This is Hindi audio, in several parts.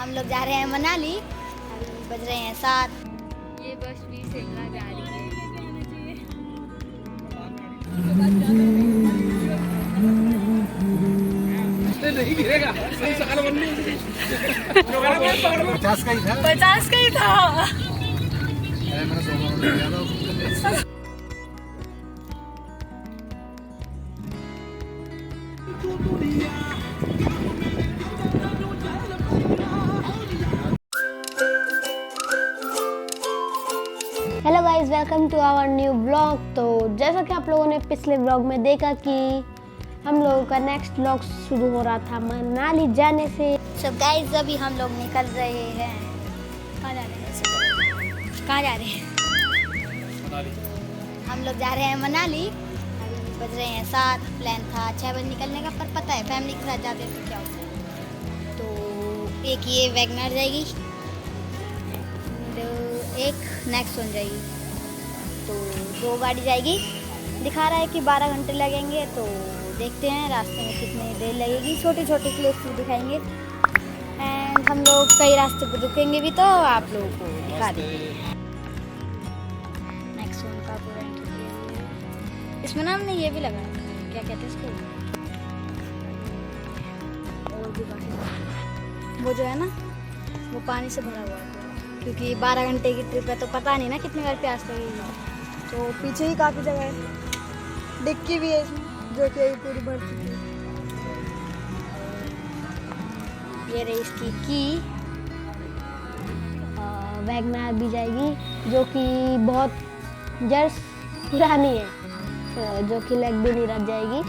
हम लोग जा रहे हैं मनाली। अभी बज रहे हैं 7। ये बस भी शिमला जा रही है। नहीं गिरेगा, सही सकाल बनने 50 का ही था। Hello guys, welcome to our new blog. तो जैसा कि आप लोगों ने पिछले ब्लॉग में देखा कि हम लोगों का नेक्स्ट ब्लॉग शुरू हो रहा था मनाली जाने से। सो गाइस, अभी हम लोग निकल रहे हैं। कहाँ जा रहे हैं? कहाँ जा रहे हैं? मनाली। हम लोग जा रहे हैं मनाली। अभी बज रहे हैं 7। प्लान था 6 बजे निकलने का, पर पता है फैमिली के साथ जाते तो क्या होता है। तो एक ये वैगनर जाएगी, एक नेक्सॉन जाएगी। तो 2 गाड़ी जाएगी। दिखा रहा है कि 12 घंटे लगेंगे, तो देखते हैं रास्ते में कितनी देर लगेगी। छोटे छोटे क्लिप्स भी दिखाएंगे एंड हम लोग कई रास्ते पर रुकेंगे भी, तो आप लोगों को दिखा देंगे। नेक्सॉन का पूरा इंटरव्यू इसमें ना हमने ये भी लगाया, क्या कहते हैं इसको, और भी काफ़ी वो जो है ना, वो पानी से भरा हुआ है क्योंकि 12 घंटे की ट्रिप है, तो पता नहीं ना कितनी बार प्यास लगेगी। तो पीछे ही काफ़ी जगह है, डिक्की भी है इसमें जो कि अभी पूरी भर चुकी है। ये रही इसकी की। वैगनर भी जाएगी जो कि बहुत जर्स पुरानी है, जो कि लग भी नहीं रह जाएगी,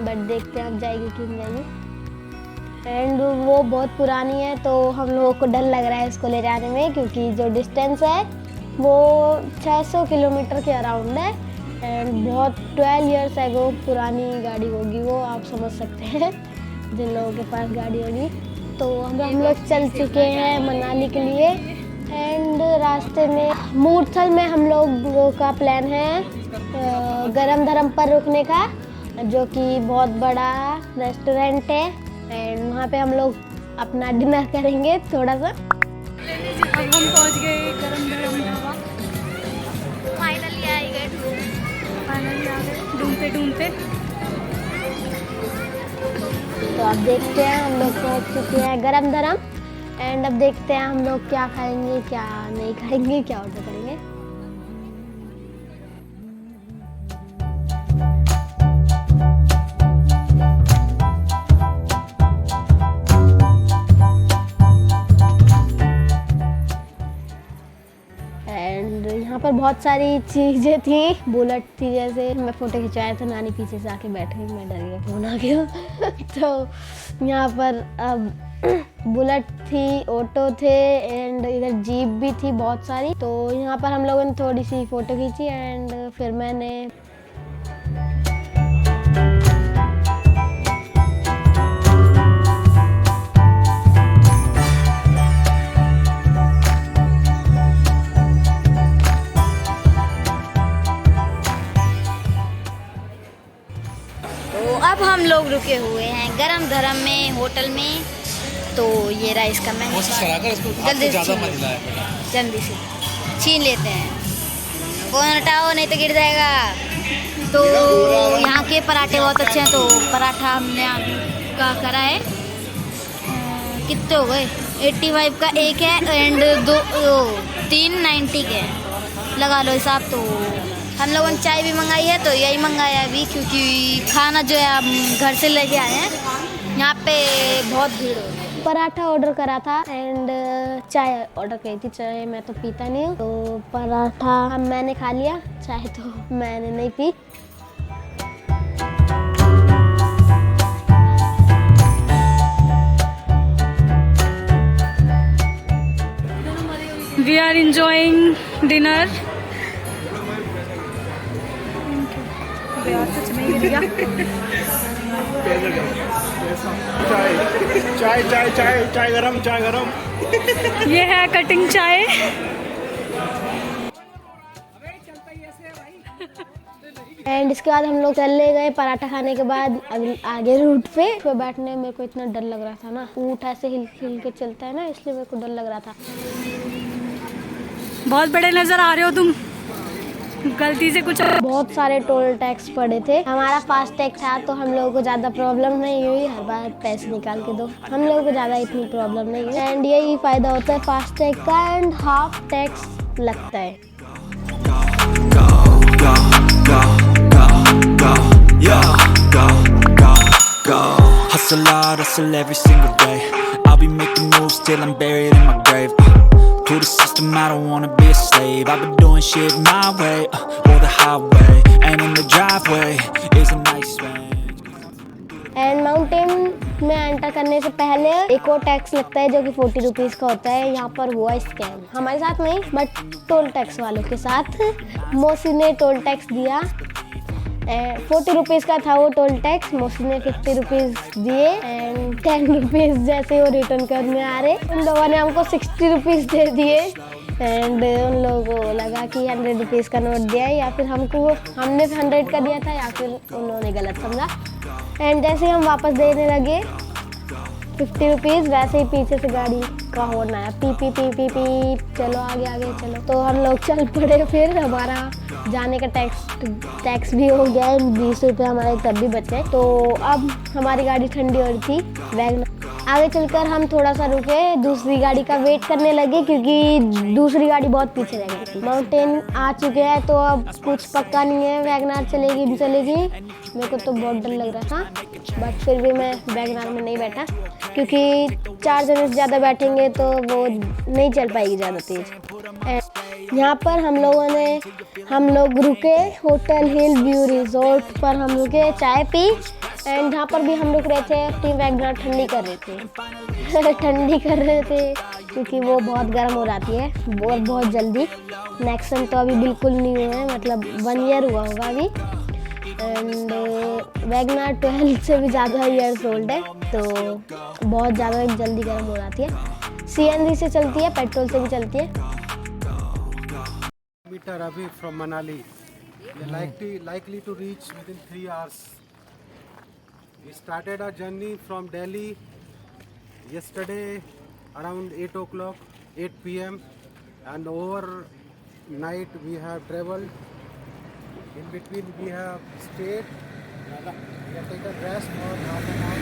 बट देखते हैं अब जाएगी कि नहीं जाएगी। एंड वो बहुत पुरानी है, तो हम लोगों को डर लग रहा है इसको ले जाने में, क्योंकि जो डिस्टेंस है वो 600 किलोमीटर के अराउंड है एंड बहुत 12 इयर्स एगो पुरानी गाड़ी होगी वो, आप समझ सकते हैं जिन लोगों के पास गाड़ी होगी। तो हम लोग चल चुके हैं मनाली के लिए एंड रास्ते में मूर्थल में हम लोगों का प्लान है गरम धरम पर रुकने का, जो कि बहुत बड़ा रेस्टोरेंट है एंड वहाँ पे हम लोग अपना डिनर करेंगे थोड़ा सा। अब हम पहुंच गए गरम गरम ढाबा। फाइनली आ गए, ढूंढते ढूंढते। तो अब देखते हैं, हम लोग पहुँच चुके हैं गरम धरम एंड अब देखते हैं हम लोग क्या खाएंगे क्या नहीं खाएंगे, क्या ऑर्डर करेंगे। यहाँ पर बहुत सारी चीज़ें थी, बुलेट थी, जैसे मैं फ़ोटो खिंचवाया था, नानी पीछे से आके बैठ गई, मैं डर गया फ़ोन आ गया। तो यहाँ पर अब बुलेट थी, ऑटो थे एंड इधर जीप भी थी बहुत सारी। तो यहाँ पर हम लोगों ने थोड़ी सी फ़ोटो खींची एंड फिर मैंने अब हम लोग रुके हुए हैं गरम धरम में होटल में। तो ये रहा इसका मेन्यू। जल्दी से छीन लेते हैं, फोन हटाओ नहीं तो गिर जाएगा। तो यहाँ के पराठे बहुत अच्छे हैं, तो पराठा हमने का करा है। कितने हो गए? 85 का एक है एंड 390 के लगा लो हिसाब। तो हम लोगों ने चाय भी मंगाई है, तो यही मंगाया अभी, क्योंकि खाना जो है हम घर से लेके आए हैं, यहाँ पे बहुत भीड़ हो रही है। पराठा ऑर्डर करा था एंड चाय ऑर्डर करी थी। चाय मैं तो पीता नहीं हूँ, तो पराठा मैंने खा लिया, चाय तो मैंने नहीं P. We are enjoying dinner. चाय चाय चाय चाय गरम, चाय गरम। ये है कटिंग चाय। एंड इसके बाद हम लोग चले गए पराठा खाने के बाद आगे रूट पे बैठने। मेरे को इतना डर लग रहा था ना, ऊँट ऐसे हिल हिल के चलता है ना, इसलिए मेरे को डर लग रहा था। बहुत बड़े नजर आ रहे हो तुम, गलती से कुछ। बहुत सारे टोल टैक्स पड़े थे। हमारा फास्ट टैग था तो हम लोगों को ज़्यादा प्रॉब्लम नहीं हुई। हर बार पैसे निकाल के दो, हम लोगों को ज़्यादा इतनी प्रॉब्लम नहीं हुई। एंड यही फ़ायदा होता है फास्ट टैग का। एंड हाफ टैक्स लगता है। Hustle hard, hustle every single day. I'll be making moves till I'm buried in my grave. To the system, I don't wanna be a slave. I've been doing shit my way, or the highway. And in the driveway is a nice range. And mountain में एंटर करने से पहले एक और टैक्स लगता है जो कि 40 रुपीज़ का होता है। यहाँ पर हुआ स्कैम, हमारे साथ नहीं बट टोल टैक्स वालों के साथ। मौसी ने टोल टैक्स दिया, 40 रुपीज़ का था वो टोल टैक्स। मौसी ने 50 रुपीज़ दिए एंड 10 रुपीज़ जैसे वो रिटर्न करने आ रहे, उन लोगों ने हमको 60 रुपीज़ दे दिए। एंड उन लोगों को लगा कि 100 रुपीज़ का नोट दिया है, या फिर हमने 100 का दिया था, या फिर उन्होंने गलत समझा। एंड जैसे हम वापस देने लगे 50 रुपीज़, वैसे ही पीछे से गाड़ी का हॉर्न आया, P P P P P, चलो आगे आगे चलो। तो हम लोग चल पड़े। फिर हमारा जाने का टैक्स भी हो गया, 20 रुपये हमारे तब भी बचे। तो अब हमारी गाड़ी ठंडी हो रही थी वैगनर। आगे चलकर हम थोड़ा सा रुके, दूसरी गाड़ी का वेट करने लगे क्योंकि दूसरी गाड़ी बहुत पीछे रह गई थी। माउंटेन आ चुके हैं तो अब कुछ पक्का नहीं है, वैगनर चलेगी नहीं चलेगी। मेरे को तो बहुत डर लग रहा था बट फिर भी मैं वैगनर में नहीं बैठा क्योंकि 4 जने से ज़्यादा बैठेंगे तो वो नहीं चल पाएगी ज़्यादा तेज़। यहाँ पर हम लोग रुके होटल हिल व्यू रिजॉर्ट पर। हम रुके, चाय पी एंड जहाँ पर भी हम रुक रहे थे अपनी वैगनर ठंडी कर रहे थे ठंडी कर रहे थे क्योंकि वो बहुत गर्म हो जाती है और बहुत जल्दी। नेक्सन तो अभी बिल्कुल नहीं हुआ है, मतलब 1 ईयर हुआ होगा अभी। एंड वैगनर 12 से भी ज़्यादा ईयर्स ओल्ड है तो बहुत ज़्यादा जल्दी गर्म हो जाती है। CNG से चलती है, पेट्रोल से भी चलती है। Meter away from Manali. We are likely to reach within 3 hours. We started our journey from Delhi yesterday around 8 o'clock, 8 p.m. and overnight we have traveled. In between we have stayed. We have taken rest for half an hour.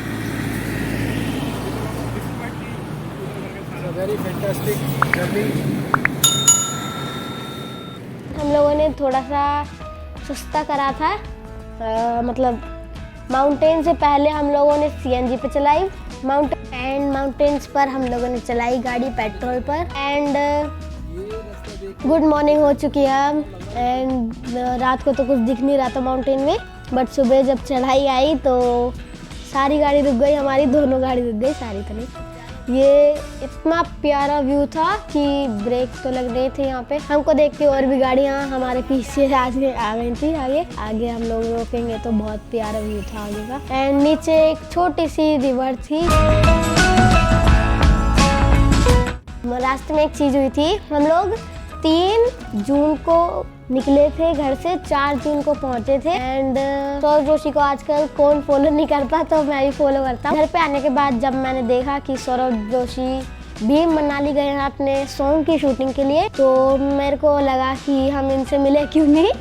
It's a very fantastic journey. हम लोगों ने थोड़ा सा सस्ता करा था, मतलब माउंटेन से पहले हम लोगों ने CNG पे चलाई माउंटेन्स पर हम लोगों ने चलाई गाड़ी पेट्रोल पर। एंड गुड मॉर्निंग हो चुकी है हम। एंड रात को तो कुछ दिख नहीं रहा था माउंटेन में बट सुबह जब चढ़ाई आई तो सारी गाड़ी रुक गई, हमारी दोनों गाड़ी रुक गई, सारी तो नहीं। ये इतना प्यारा व्यू था कि ब्रेक तो लग रहे थे यहाँ पे। हमको देख के और भी गाड़ियाँ हमारे पीछे आ गई थी। आगे हम लोग रोकेंगे तो बहुत प्यारा व्यू था आगे का। एंड नीचे एक छोटी सी रिवर थी। रास्ते में एक चीज़ हुई थी, हम लोग 3 जून को निकले थे घर से, 4 जून को पहुंचे थे। एंड सौरभ जोशी को आजकल कौन फॉलो नहीं करता तो मैं भी फॉलो करता हूँ। घर पे आने के बाद जब मैंने देखा कि सौरभ जोशी भी मनाली गए हैं अपने सॉन्ग की शूटिंग के लिए तो मेरे को लगा कि हम इनसे मिले क्यों नहीं।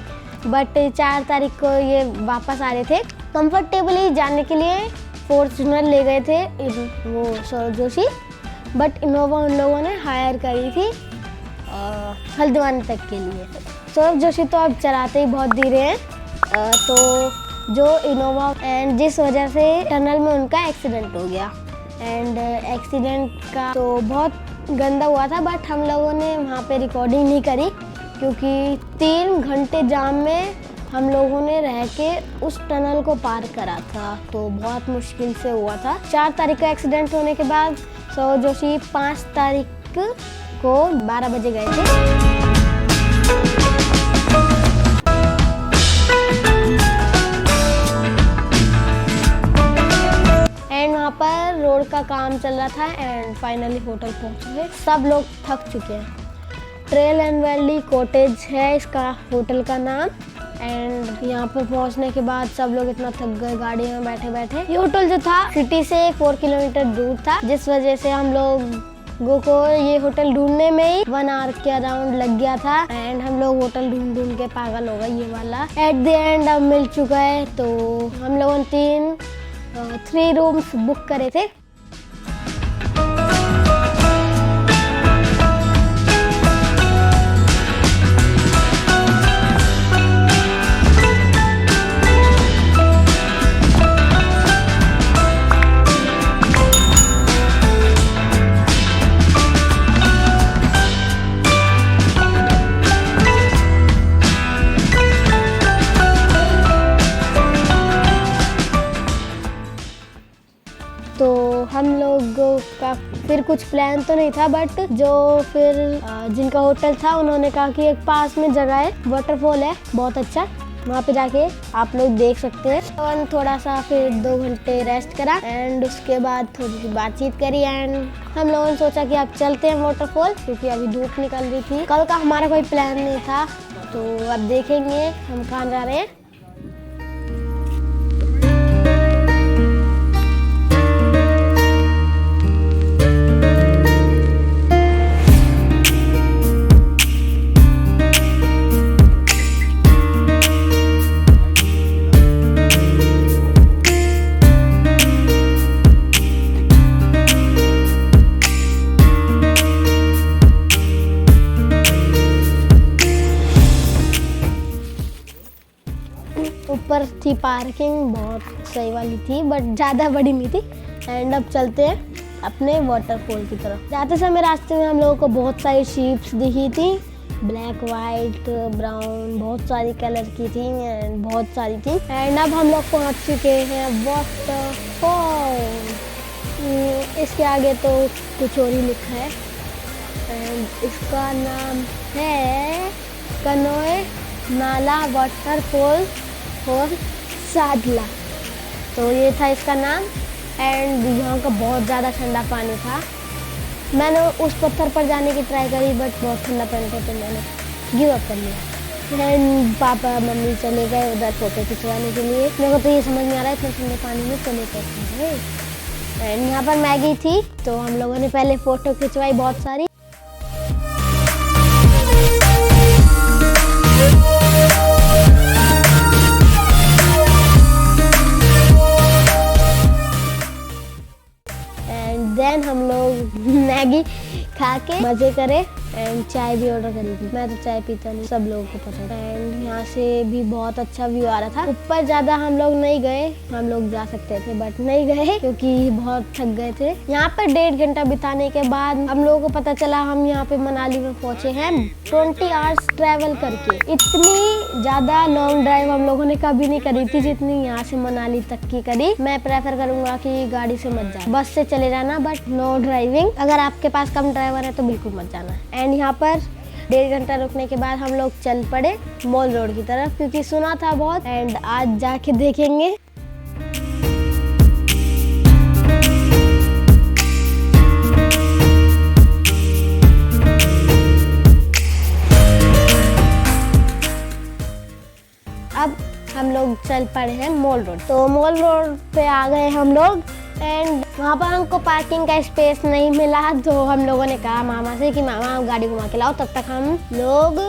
बट 4 तारीख को ये वापस आ रहे थे। कंफर्टेबली जाने के लिए फॉर्च्यूनर ले गए थे वो सौरभ जोशी, बट इनोवा उन लोगों ने हायर करी थी हल्द्वानी तक के लिए। सौरभ जोशी तो अब चलाते ही बहुत धीरे हैं, तो जो इनोवा एंड जिस वजह से टनल में उनका एक्सीडेंट हो गया। एंड एक्सीडेंट का तो बहुत गंदा हुआ था बट हम लोगों ने वहाँ पे रिकॉर्डिंग नहीं करी क्योंकि 3 घंटे जाम में हम लोगों ने रह के उस टनल को पार करा था तो बहुत मुश्किल से हुआ था। 4 तारीख को एक्सीडेंट होने के बाद सौरभ जोशी 5 तारीख को 12 बजे गए थे। एंड वहाँ पर रोड का काम चल रहा था एंड फाइनली होटल पहुँचे। सब लोग थक चुके हैं। ट्रेल एंड वैली कॉटेज है इसका होटल का नाम। एंड यहाँ पर पहुँचने के बाद सब लोग इतना थक गए गाड़ी में बैठे बैठे। ये होटल जो था सिटी से 4 किलोमीटर दूर था, जिस वजह से हम लोगों को ये होटल ढूंढने में ही 1 आवर के अराउंड लग गया था। एंड हम लोग होटल ढूंढ ढूंढ के पागल हो गए ये वाला। एट द एंड अब मिल चुका है। तो हम लोगों ने 3 रूम्स बुक करे थे। तो हम लोगों का फिर कुछ प्लान तो नहीं था, बट जो फिर जिनका होटल था उन्होंने कहा कि एक पास में जगह है, वाटरफॉल है बहुत अच्छा, वहाँ पे जाके आप लोग देख सकते हैं। तो थोड़ा सा फिर 2 घंटे रेस्ट करा एंड उसके बाद थोड़ी सी बातचीत करी एंड हम लोगों ने सोचा कि अब चलते हैं वाटरफॉल, क्योंकि अभी धूप निकल रही थी। कल का हमारा कोई प्लान नहीं था, तो अब देखेंगे हम कहाँ जा रहे हैं। ऊपर थी पार्किंग, बहुत सही वाली थी बट ज़्यादा बड़ी नहीं थी। एंड अब चलते हैं अपने वाटरफॉल की तरफ। जाते समय रास्ते में हम लोगों को बहुत सारी शीप्स दिखी थी, ब्लैक, वाइट, ब्राउन, बहुत सारी कलर की थी एंड बहुत सारी थी। एंड अब हम लोग पहुँच चुके हैं वाटरफॉल। इसके आगे तो कुछ और ही लिखा है एंड इसका नाम है कनोए नाला वाटरफॉल और सादला, तो ये था इसका नाम। एंड यहाँ का बहुत ज़्यादा ठंडा पानी था। मैंने उस पत्थर पर जाने की ट्राई करी बट बहुत ठंडा पानी था, तो मैंने गिव अप कर लिया। एंड पापा मम्मी चले गए उधर फोटो खिंचवाने के लिए। मेरे को तो ये समझ नहीं आ रहा है इतने ठंडे पानी में चले कैसे गए। एंड यहाँ पर मैगी थी, तो हम लोगों ने पहले फ़ोटो खिंचवाई बहुत सारी। देन हम लोग मैगी खा के मजे करे एंड चाय भी ऑर्डर करी थी। मैं तो चाय पीता नहीं, सब लोगों को पता है। एंड यहाँ से भी बहुत अच्छा व्यू आ रहा था। ऊपर ज़्यादा हम लोग नहीं गए, हम लोग जा सकते थे बट नहीं गए क्योंकि बहुत थक गए थे। यहाँ पर 1.5 घंटा बिताने के बाद हम लोगों को पता चला हम यहाँ पे मनाली में पहुँचे हैं 20 आवर्स ट्रैवल करके। इतनी ज़्यादा लॉन्ग ड्राइव हम लोगों ने कभी नहीं करी थी जितनी यहाँ से मनाली तक की करी। मैं प्रेफर करूँगा कि गाड़ी से मत जाना, बस से चले जाना बट नो ड्राइविंग। अगर आपके पास कम ड्राइवर है तो बिल्कुल मत जाना। एंड यहाँ पर 1.5 घंटा रुकने के बाद हम लोग चल पड़े मॉल रोड की तरफ, क्योंकि सुना था बहुत एंड आज जाके देखेंगे। अब हम लोग चल पड़े हैं मॉल रोड। तो मॉल रोड पे आ गए हम लोग एंड वहाँ पर हमको पार्किंग का स्पेस नहीं मिला, तो हम लोगों ने कहा मामा से कि मामा आप गाड़ी घुमा के लाओ, तब तक हम लोग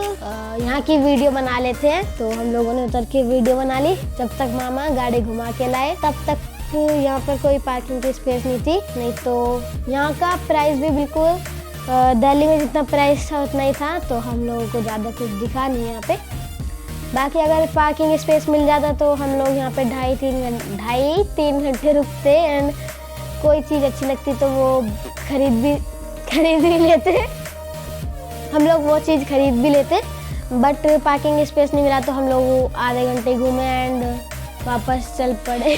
यहाँ की वीडियो बना लेते हैं। तो हम लोगों ने उतर के वीडियो बना ली। जब तक मामा गाड़ी घुमा के लाए तब तक यहाँ पर कोई पार्किंग की स्पेस नहीं थी। नहीं तो यहाँ का प्राइस भी बिल्कुल दिल्ली में जितना प्राइस था उतना ही था, तो हम लोगों को ज़्यादा कुछ दिखा नहीं यहाँ पे। बाकी अगर पार्किंग स्पेस मिल जाता तो हम लोग यहाँ पे 2.5-3 घंटे रुकते एंड कोई चीज़ अच्छी लगती तो वो खरीद भी लेते। हम लोग वो चीज़ खरीद भी लेते, बट पार्किंग स्पेस नहीं मिला तो हम लोग आधे घंटे घूमे एंड वापस चल पड़े।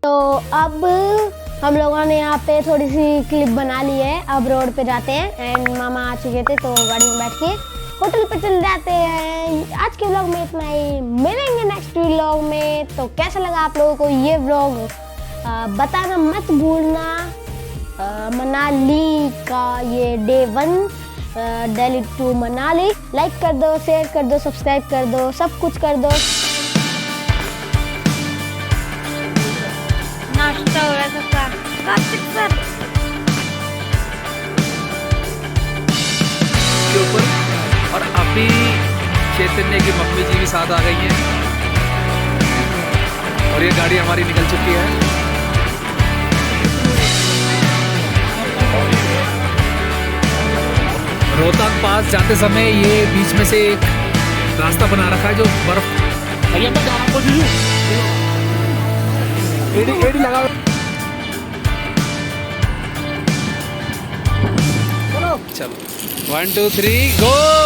तो अब हम लोगों ने यहाँ पे थोड़ी सी क्लिप बना ली है। अब रोड पे जाते हैं एंड मामा आ चुके थे तो गाड़ी में बैठ के होटल पे चल जाते हैं। आज के व्लॉग में इतना ही, मिलेंगे नेक्स्ट व्लॉग में। तो कैसा लगा आप लोगों को ये व्लॉग? बताना मत भूलना मनाली का ये day 1 Delhi to Manali. Like कर दो, शेयर कर दो, सब्सक्राइब कर दो, सब कुछ कर दो। नाश्ता हो रहा है सबका। कार्तिक सर के ऊपर, और अभी चैतन्य की मम्मी जी भी साथ आ गई हैं और ये गाड़ी हमारी निकल चुकी है। रोहतांग पास जाते समय ये बीच में से एक रास्ता बना रखा है जो बर्फ एडी लगा। चलो 1 2 3 गो।